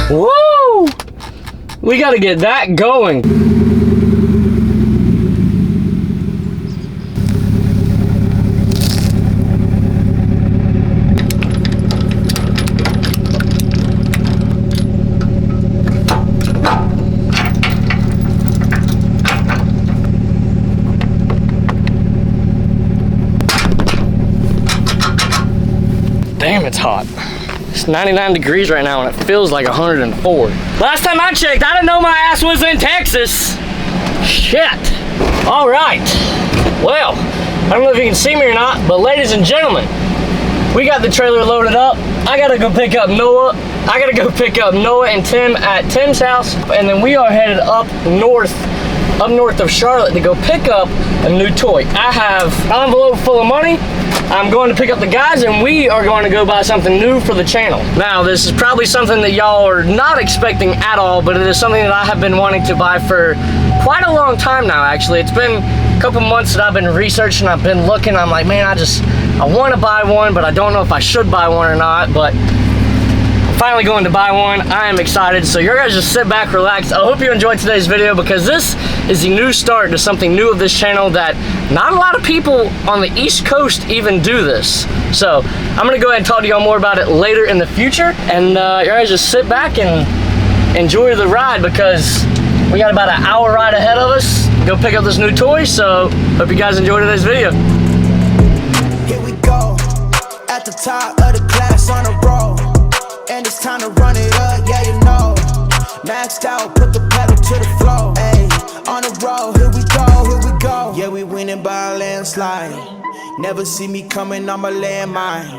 Woo! We gotta get that going. Damn, it's hot. It's 99 degrees right now and it feels like 104. Last time I checked, I didn't know my ass was in Texas. Shit. All right. Well, I don't know if you can see me or not, but ladies and gentlemen, we got the trailer loaded up. I gotta go pick up Noah. I gotta go pick up Noah and Tim at Tim's house, and then we are headed up north of Charlotte to go pick up a new toy. I have an envelope full of money. I'm going to pick up the guys and we are going to go buy something new for the channel. Now, this is probably something that y'all are not expecting at all, but it is something that I have been wanting to buy for quite a long time now, actually. It's been a couple months that I've been researching, I've been looking, I'm like, man, I want to buy one, but I don't know if I should buy one or not, but finally going to buy one. I am excited, so you guys just sit back, relax. I hope you enjoyed today's video because this is the new start to something new of this channel that not a lot of people on the East Coast even do this. So I'm gonna go ahead and talk to y'all more about it later in the future, and you guys just sit back and enjoy the ride because we got about an hour ride ahead of us. Go pick up this new toy, so hope you guys enjoyed today's video. Here we go, at the top of the class on a roll. And it's time to run it up, yeah, you know. Maxed out, put the pedal to the floor. Ayy, on the road, here we go. Yeah, we winning by a landslide. Never see me coming on my landmine.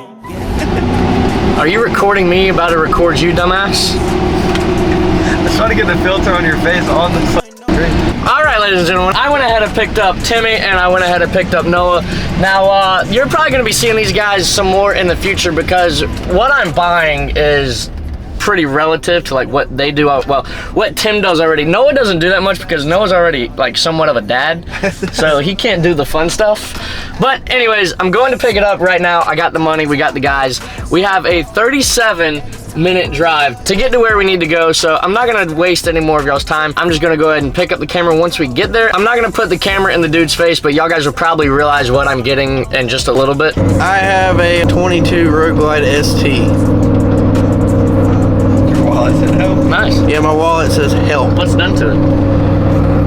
Are you recording me about to record you, dumbass? I was trying to get the filter on your face on the screen. Alright, ladies and gentlemen, I went ahead and picked up Timmy and I went ahead and picked up Noah. Now, you're probably going to be seeing these guys some more in the future because what I'm buying is pretty relative to like what they do, well, what Tim does already. Noah doesn't do that much because Noah's already like somewhat of a dad, so he can't do the fun stuff. But anyways, I'm going to pick it up right now. I got the money, we got the guys. We have a 37-minute drive to get to where we need to go, so I'm not gonna waste any more of y'all's time. I'm just gonna go ahead and pick up the camera once we get there. I'm not gonna put the camera in the dude's face, but y'all guys will probably realize what I'm getting in just a little bit. I have a 22 Road Glide ST. Nice. Yeah, my wallet says help. What's done to it?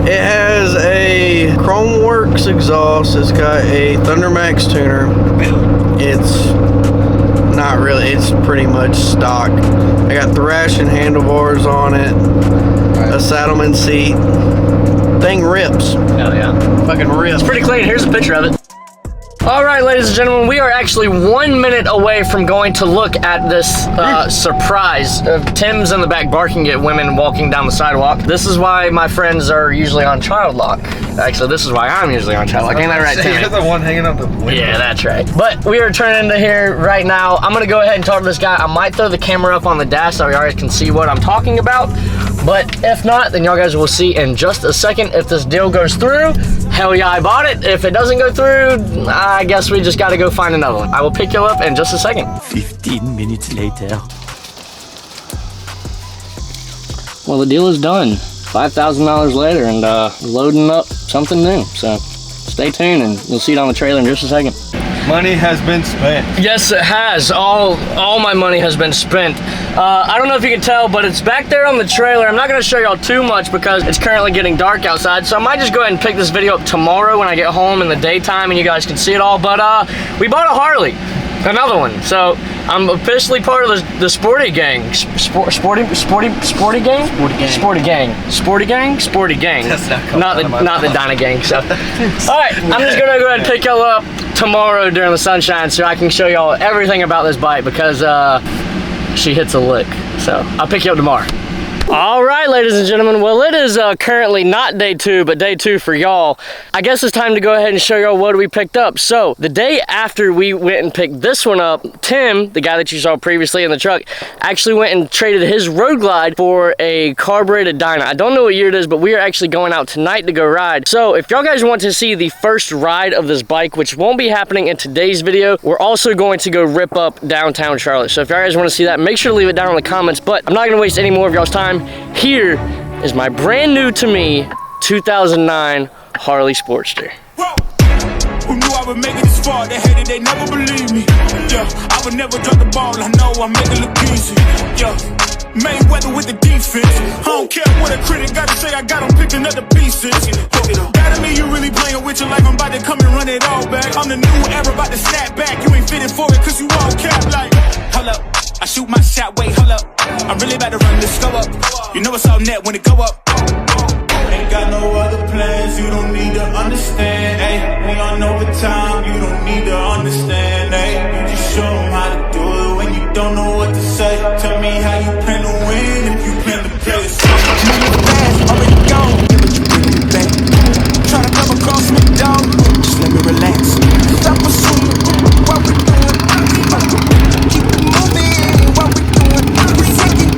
It has a Chromeworks exhaust. It's got a Thundermax tuner. It's not really, it's pretty much stock. I got Thrashing handlebars on it. A Saddleman seat. Thing rips. Hell yeah. Fucking rips. It's pretty clean. Here's a picture of it. Alright, ladies and gentlemen, we are actually 1 minute away from going to look at this surprise. Tim's in the back barking at women walking down the sidewalk. This is why my friends are usually on child lock. Actually, this is why I'm usually on child lock. Ain't that right, Tim? You're the one hanging out the window. Yeah, that's right. But we are turning into here right now. I'm going to go ahead and talk to this guy. I might throw the camera up on the dash so you guys can see what I'm talking about. But if not, then y'all guys will see in just a second if this deal goes through. Hell yeah, I bought it. If it doesn't go through, I guess we just got to go find another one. I will pick you up in just a second. 15 minutes later. Well, the deal is done. $5,000 later and loading up something new. So stay tuned and you'll see it on the trailer in just a second. Money has been spent. Yes, it has. All my money has been spent. I don't know if you can tell, but it's back there on the trailer. I'm not going to show y'all too much because it's currently getting dark outside, so I might just go ahead and pick this video up tomorrow when I get home in the daytime and you guys can see it all. But we bought a Harley, another one. So I'm officially part of the sporty gang. Sporty gang? Sporty gang. Not the Dyna gang. So, all right, I'm just gonna go ahead and pick y'all up tomorrow during the sunshine so I can show y'all everything about this bike because she hits a lick. So I'll pick you up tomorrow. All right, ladies and gentlemen, well, it is currently not day 2, but day 2 for y'all. I guess it's time to go ahead and show y'all what we picked up. So the day after we went and picked this one up, Tim, the guy that you saw previously in the truck, actually went and traded his Road Glide for a carbureted Dyna. I don't know what year it is, but we are actually going out tonight to go ride. So if y'all guys want to see the first ride of this bike, which won't be happening in today's video, we're also going to go rip up downtown Charlotte. So if y'all guys want to see that, make sure to leave it down in the comments, but I'm not going to waste any more of y'all's time. Here is my brand new to me 2009 Harley Sportster. Who knew I would make it this far? They hated, they never believed me. Yeah, I would never drop the ball. I know I make it look easy. Yeah, Mayweather with the defense. I don't care what a critic gotta say. I got them picking up the pieces. That to me, you really playing with your life. I'm about to come and run it all back. I'm the new era, about to snap back. You ain't fitting for it, cause you all cap like. Hold up, I shoot my shot. Wait, hold up. I'm really about to run this go up. You know it's all net when it go up. Ain't got no other plans, you don't need to understand, ayy. We on overtime, you don't need to understand, ayy. You just show them how to do it when you don't know what to say. Tell me how you plan to win if you plan to play the song. Moving fast, already gone, yeah, but you bring it back. Try to come across me, dog, just let me relax. Stop assuming what we doing. Keep it moving, what we doing. We taking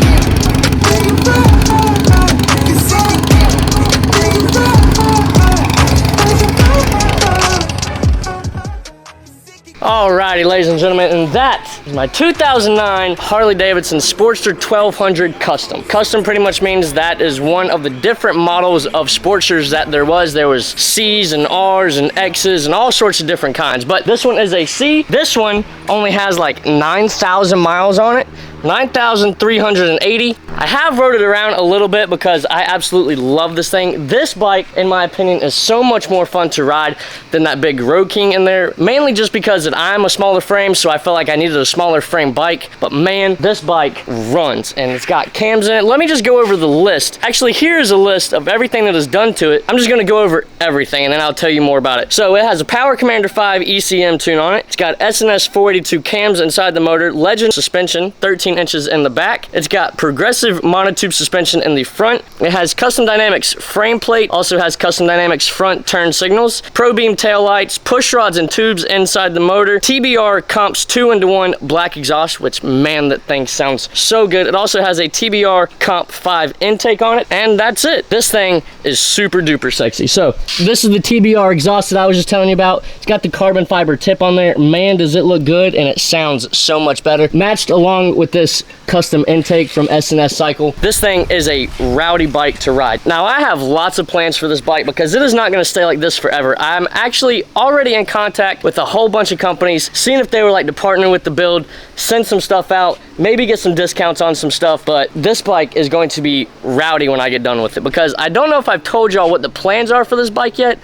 Alrighty, ladies and gentlemen, and that is my 2009 Harley-Davidson Sportster 1200 Custom. Custom pretty much means that is one of the different models of Sportsters that there was. There was C's and R's and X's and all sorts of different kinds, but this one is a C. This one only has like 9,000 miles on it. 9,380. I have rode it around a little bit because I absolutely love this thing. This bike, in my opinion, is so much more fun to ride than that big Road King in there, mainly just because I'm a smaller frame, so I felt like I needed a smaller frame bike. But man, this bike runs, and it's got cams in it. Let me just go over the list. Actually, here's a list of everything that is done to it. I'm just gonna go over everything, and then I'll tell you more about it. So it has a Power Commander 5 ECM tune on it. It's got SNS 482 cams inside the motor, Legend suspension, 13 inches in the back. It's got progressive monotube suspension in the front. It has Custom Dynamics frame plate, also has Custom Dynamics front turn signals, Pro Beam tail lights, push rods and tubes inside the motor, TBR Comps 2-in-1 black exhaust, which man, that thing sounds so good. It also has a TBR Comp 5 intake on it, and that's it. This thing is super duper sexy. So this is the TBR exhaust that I was just telling you about. It's got the carbon fiber tip on there. Man, does it look good, and it sounds so much better. Matched along with this custom intake from SNS Cycle. This thing is a rowdy bike to ride. Now, I have lots of plans for this bike because it is not going to stay like this forever. I'm actually already in contact with a whole bunch of companies, seeing if they would like to partner with the build, send some stuff out, maybe get some discounts on some stuff, but this bike is going to be rowdy when I get done with it, because I don't know if I've told y'all what the plans are for this bike yet,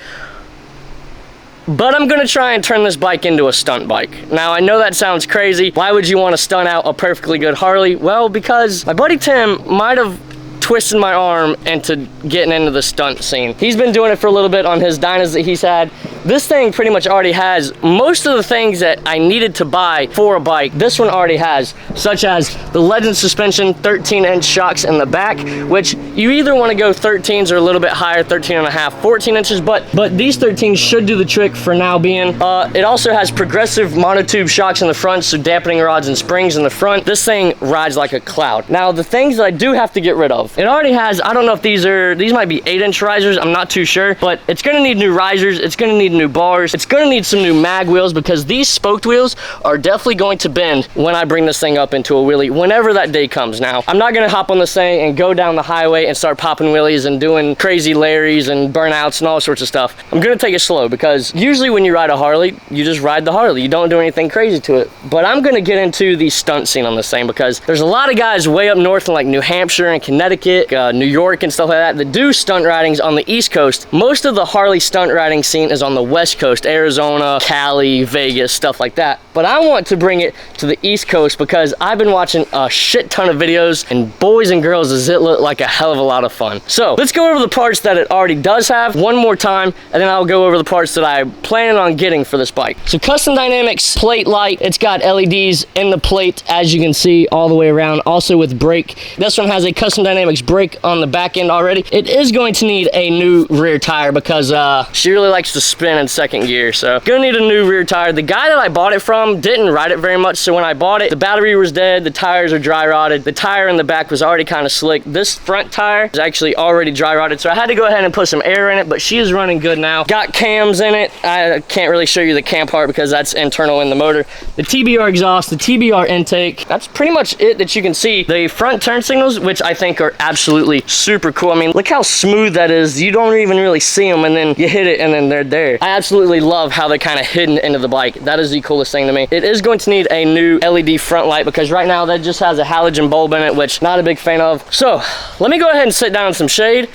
but I'm gonna try and turn this bike into a stunt bike. Now, I know that sounds crazy. Why would you want to stunt out a perfectly good Harley? Well, because my buddy Tim might have twisted my arm into getting into the stunt scene. He's been doing it for a little bit on his Dynas that he's had. This thing pretty much already has most of the things that I needed to buy for a bike. This one already has, such as the Legend suspension, 13-inch shocks in the back, which you either want to go 13s or a little bit higher, 13 and a half, 14 inches, but these 13s should do the trick for now being. It also has progressive monotube shocks in the front, so dampening rods and springs in the front. This thing rides like a cloud. Now, the things that I do have to get rid of, it already has, I don't know if these might be 8-inch risers, I'm not too sure, but it's gonna need new risers, it's gonna need new bars, it's gonna need some new mag wheels, because these spoked wheels are definitely going to bend when I bring this thing up into a wheelie, whenever that day comes. Now, I'm not gonna hop on this thing and go down the highway and start popping wheelies and doing crazy Larrys and burnouts and all sorts of stuff. I'm gonna take it slow, because usually when you ride a Harley, you just ride the Harley, you don't do anything crazy to it. But I'm gonna get into the stunt scene on this thing, because there's a lot of guys way up north in like New Hampshire and Connecticut, New York and stuff like that do stunt ridings on the East Coast. Most of the Harley stunt riding scene is on the West Coast, Arizona, Cali, Vegas, stuff like that. But I want to bring it to the East Coast because I've been watching a shit ton of videos, and boys and girls, does it look like a hell of a lot of fun. So let's go over the parts that it already does have one more time, and then I'll go over the parts that I'm planning on getting for this bike. So Custom Dynamics plate light, it's got LEDs in the plate, as you can see, all the way around, also with brake. This one has a Custom Dynamics discs break on the back end already. It is going to need a new rear tire because she really likes to spin in second gear. So gonna need a new rear tire. The guy that I bought it from didn't ride it very much. So when I bought it, the battery was dead. The tires are dry rotted. The tire in the back was already kind of slick. This front tire is actually already dry rotted. So I had to go ahead and put some air in it, but she is running good now. Got cams in it. I can't really show you the cam part because that's internal in the motor. The TBR exhaust, the TBR intake, that's pretty much it that you can see. The front turn signals, which I think are absolutely super cool. I mean, look how smooth that is. You don't even really see them and then you hit it and then they're there. I absolutely love how they're kind of hidden into the bike. That is the coolest thing to me. It is going to need a new LED front light because right now that just has a halogen bulb in it, which not a big fan of. So let me go ahead and sit down in some shade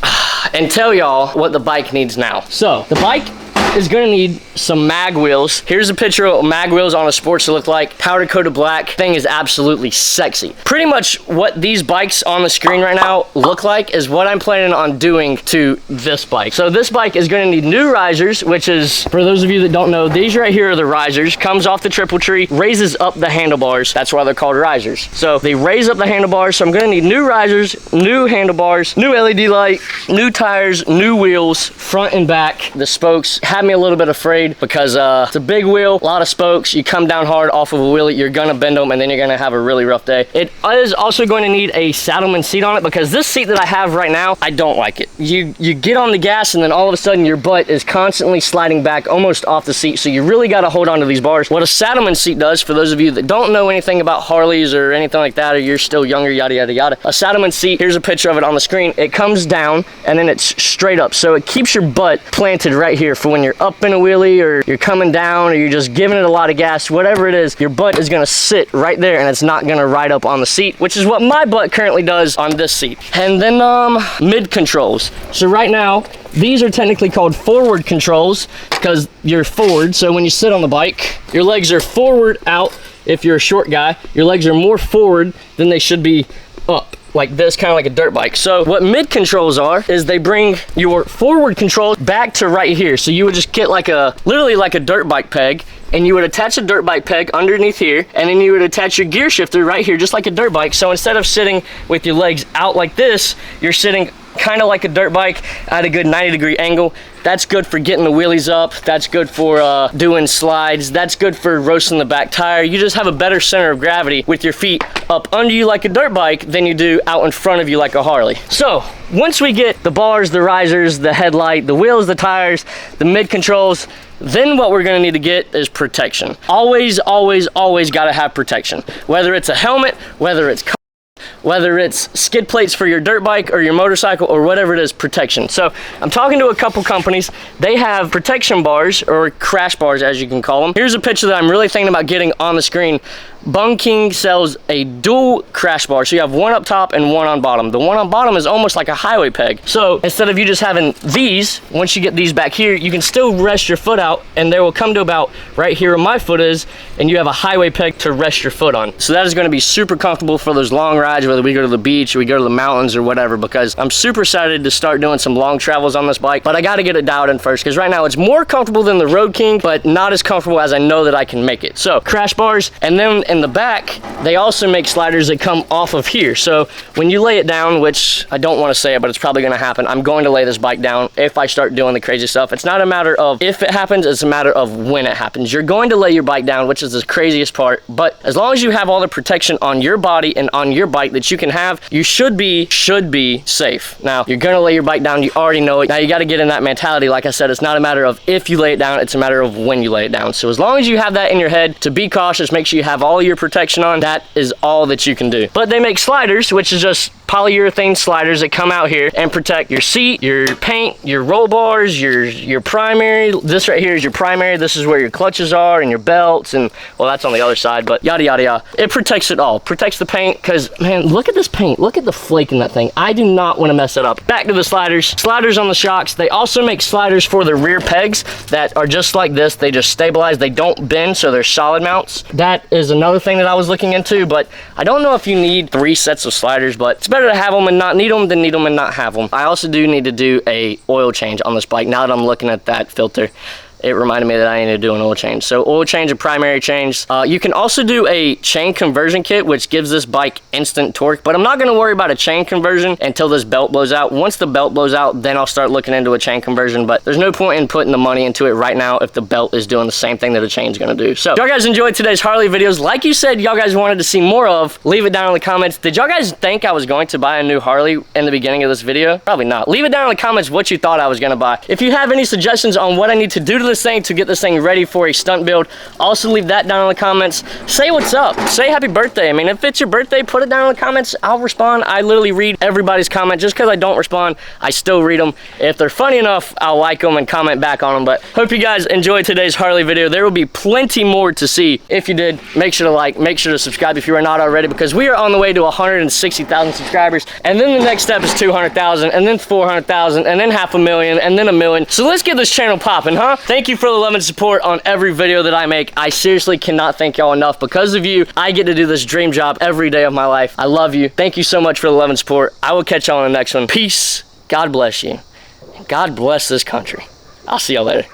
and tell y'all what the bike needs now. So the bike is gonna need some mag wheels. Here's a picture of mag wheels on a sports to look like. Powder coated black. Thing is absolutely sexy. Pretty much what these bikes on the screen right now look like is what I'm planning on doing to this bike. So this bike is gonna need new risers, which is, for those of you that don't know, these right here are the risers. Comes off the triple tree, raises up the handlebars. That's why they're called risers. So they raise up the handlebars. So I'm gonna need new risers, new handlebars, new LED light, new tires, new wheels, front and back. The spokes have me a little bit afraid because it's a big wheel, a lot of spokes. You come down hard off of a wheelie, you're gonna bend them and then you're gonna have a really rough day. It is also going to need a saddleman seat on it because this seat that I have right now, I don't like it. You get on the gas and then all of a sudden your butt is constantly sliding back almost off the seat, so you really got to hold on to these bars. What a saddleman seat does, for those of you that don't know anything about Harleys or anything like that, or you're still younger, yada yada yada, a saddleman seat, here's a picture of it on the screen. It comes down and then it's straight up, so it keeps your butt planted right here for when you're up in a wheelie or you're coming down or you're just giving it a lot of gas, whatever it is, your butt is gonna sit right there and it's not gonna ride up on the seat, which is what my butt currently does on this seat. And then mid controls. So right now, these are technically called forward controls because you're forward. So when you sit on the bike, your legs are forward out. If you're a short guy, your legs are more forward than they should be up, like this, kind of like a dirt bike. So what mid controls are is they bring your forward controls back to right here. So you would just get like literally like a dirt bike peg, and you would attach a dirt bike peg underneath here, and then you would attach your gear shifter right here, just like a dirt bike. So instead of sitting with your legs out like this, you're sitting kind of like a dirt bike at a good 90-degree angle. That's good for getting the wheelies up. That's good for doing slides. That's good for roasting the back tire. You just have a better center of gravity with your feet up under you like a dirt bike than you do out in front of you like a Harley. So once we get the bars, the risers, the headlight, the wheels, the tires, the mid controls, then what we're gonna need to get is protection. Always, always, always gotta have protection. Whether it's a helmet, whether it's skid plates for your dirt bike or your motorcycle or whatever it is, protection. So I'm talking to a couple companies. They have protection bars, or crash bars as you can call them. Here's a picture that I'm really thinking about getting on the screen. Bung King sells a dual crash bar. So you have one up top and one on bottom. The one on bottom is almost like a highway peg. So instead of you just having these, once you get these back here, you can still rest your foot out, and they will come to about right here where my foot is, and you have a highway peg to rest your foot on. So that is going to be super comfortable for those long rides, whether we go to the beach or we go to the mountains or whatever, because I'm super excited to start doing some long travels on this bike. But I got to get it dialed in first, because right now it's more comfortable than the Road King, but not as comfortable as I know that I can make it. So crash bars, and then in the back, they also make sliders that come off of here. So when you lay it down, which I don't want to say it, but it's probably going to happen, I'm going to lay this bike down if I start doing the crazy stuff. It's not a matter of if it happens, it's a matter of when it happens. You're going to lay your bike down, which is the craziest part, but as long as you have all the protection on your body and on your bike that you can have, you should be safe. Now, you're going to lay your bike down, you already know it. Now you got to get in that mentality. Like I said, it's not a matter of if you lay it down, it's a matter of when you lay it down. So as long as you have that in your head to be cautious, make sure you have all your protection on, that is all that you can do. But they make sliders, which is just polyurethane sliders that come out here and protect your seat, your paint, your roll bars, your primary. This right here is your primary. This is where your clutches are and your belts, and well, that's on the other side, but yada yada yada. It protects it all. Protects the paint, because man, look at this paint. Look at the flake in that thing. I do not want to mess it up. Back to the sliders. Sliders on the shocks. They also make sliders for the rear pegs that are just like this. They just stabilize. They don't bend, so they're solid mounts. That is another thing that I was looking into, but I don't know if you need 3 sets of sliders, but it's better to have them and not need them than need them and not have them. I also do need to do a oil change on this bike now that I'm looking at that filter. it reminded me that I needed to do an oil change. So oil change and primary change. You can also do a chain conversion kit, which gives this bike instant torque, but I'm not gonna worry about a chain conversion until this belt blows out. Once the belt blows out, then I'll start looking into a chain conversion, but there's no point in putting the money into it right now if the belt is doing the same thing that a chain's gonna do. So, if y'all guys enjoyed today's Harley videos, like you said y'all guys wanted to see more of, leave it down in the comments. Did y'all guys think I was going to buy a new Harley in the beginning of this video? Probably not. Leave it down in the comments what you thought I was gonna buy. If you have any suggestions on what I need to do to this thing to get this thing ready for a stunt build, also leave that down in the comments. Say what's up. Say happy birthday. I mean, if it's your birthday, put it down in the comments. I'll respond. I literally read everybody's comment. Just because I don't respond, I still read them. If they're funny enough, I'll like them and comment back on them. But hope you guys enjoyed today's Harley video. There will be plenty more to see. If you did, make sure to like, make sure to subscribe if you are not already, because we are on the way to 160,000 subscribers. And then the next step is 200,000, and then 400,000, and then 500,000, and then 1 million. So let's get this channel popping, huh? Thank you for the love and support on every video that I make. I seriously cannot thank y'all enough. Because of you, I get to do this dream job every day of my life. I love you. Thank you so much for the love and support. I will catch y'all on the next one. Peace. God bless you. God bless this country. I'll see y'all later.